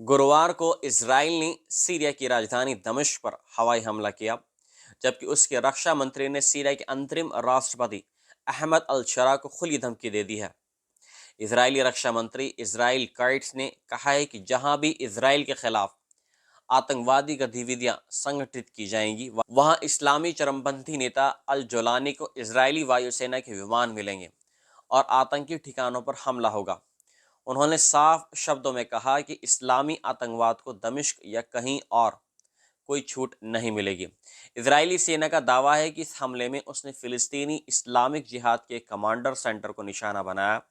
गुरुवार को इजराइल ने सीरिया की राजधानी दमिश्क पर हवाई हमला किया, जबकि उसके रक्षा मंत्री ने सीरिया के अंतरिम राष्ट्रपति अहमद अल शरा को खुली धमकी दे दी है। इजरायली रक्षा मंत्री इजराइल काइट्स ने कहा है कि जहां भी इजराइल के खिलाफ आतंकवादी गतिविधियां संगठित की जाएंगी, वहां इस्लामी चरमपंथी नेता अल जोलानी को इजरायली वायुसेना के विमान मिलेंगे और आतंकी ठिकानों पर हमला होगा। उन्होंने साफ शब्दों में कहा कि इस्लामी आतंकवाद को दमिश्क या कहीं और कोई छूट नहीं मिलेगी। इजरायली सेना का दावा है कि इस हमले में उसने फिलिस्तीनी इस्लामिक जिहाद के कमांडर सेंटर को निशाना बनाया,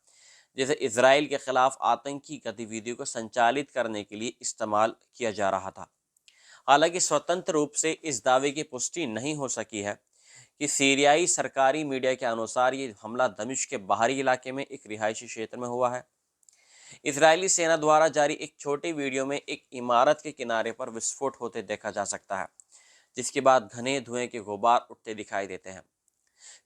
जिसे इजराइल के खिलाफ आतंकी गतिविधियों को संचालित करने के लिए इस्तेमाल किया जा रहा था। हालांकि स्वतंत्र रूप से इस दावे की पुष्टि नहीं हो सकी है कि सीरियाई सरकारी मीडिया के अनुसार ये हमला दमिश्क के बाहरी इलाके में एक रिहायशी क्षेत्र में हुआ है। इजरायली सेना द्वारा जारी एक छोटे वीडियो में एक इमारत के किनारे पर विस्फोट होते देखा जा सकता है, जिसके बाद घने धुएं के गुबार उठते दिखाई देते हैं।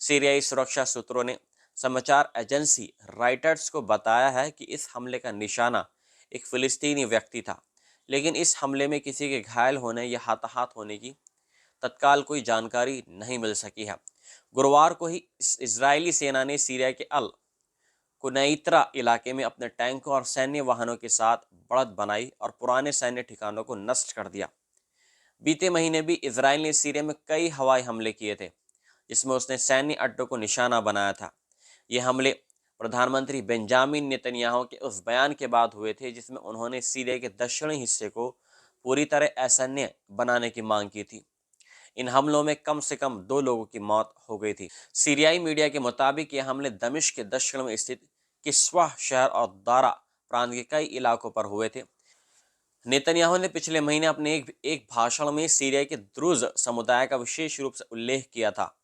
सीरियाई सुरक्षा सूत्रों ने समाचार एजेंसी राइटर्स को बताया है कि इस हमले का निशाना एक फिलिस्तीनी व्यक्ति था, लेकिन इस हमले में किसी के घायल होने या हताहत होने की तत्काल कोई जानकारी नहीं मिल सकी है। गुरुवार को ही इजरायली सेना ने सीरिया के अल कुनैत्रा इलाके में अपने टैंकों और सैन्य वाहनों के साथ बढ़त बनाई और पुराने सैन्य ठिकानों को नष्ट कर दिया। बीते महीने भी इसराइल ने सीरिया में कई हवाई हमले किए थे, जिसमें उसने सैन्य अड्डों को निशाना बनाया था। ये हमले प्रधानमंत्री बेंजामिन नेतन्याहू के उस बयान के बाद हुए थे जिसमें उन्होंने सीरिया के दक्षिणी हिस्से को पूरी तरह असैन्य बनाने की मांग की थी। इन हमलों में कम से कम 2 लोगों की मौत हो गई थी। सीरियाई मीडिया के मुताबिक ये हमले दमिश्क के दक्षिण में स्थित किस्वा शहर और दारा प्रांत के कई इलाकों पर हुए थे। नेतन्याहू ने पिछले महीने अपने एक भाषण में सीरिया के द्रुज समुदाय का विशेष रूप से उल्लेख किया था,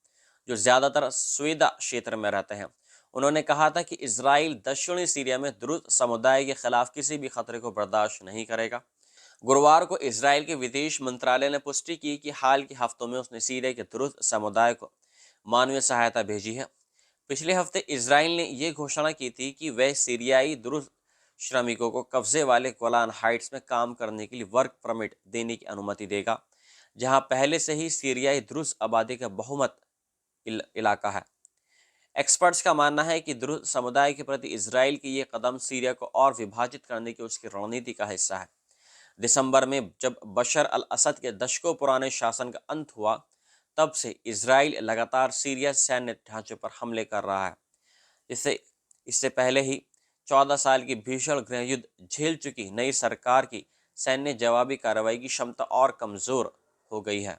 जो ज्यादातर स्वेदा क्षेत्र में रहते हैं। उन्होंने कहा था कि इजराइल दक्षिणी सीरिया में द्रुज समुदाय के खिलाफ किसी भी खतरे को बर्दाश्त नहीं करेगा। गुरुवार को इजराइल के विदेश मंत्रालय ने पुष्टि की कि हाल के हफ्तों में उसने सीरिया के द्रुज समुदाय को मानवीय सहायता भेजी है। पिछले हफ्ते इजराइल ने यह घोषणा की थी कि वह सीरियाई द्रुज श्रमिकों को कब्जे वाले गोलान हाइट्स में काम करने के लिए वर्क परमिट देने की अनुमति देगा, जहां पहले से ही सीरियाई द्रुज आबादी का बहुमत इलाका है। एक्सपर्ट्स का मानना है कि द्रुज समुदाय के प्रति इजराइल की यह कदम सीरिया को और विभाजित करने की उसकी रणनीति का हिस्सा है। दिसंबर में जब बशर अल असद के दशकों पुराने शासन का अंत हुआ, तब से इजराइल लगातार सीरिया सैन्य ढांचों पर हमले कर रहा है। इससे पहले ही 14 साल की भीषण गृहयुद्ध झेल चुकी नई सरकार की सैन्य जवाबी कार्रवाई की क्षमता और कमजोर हो गई है।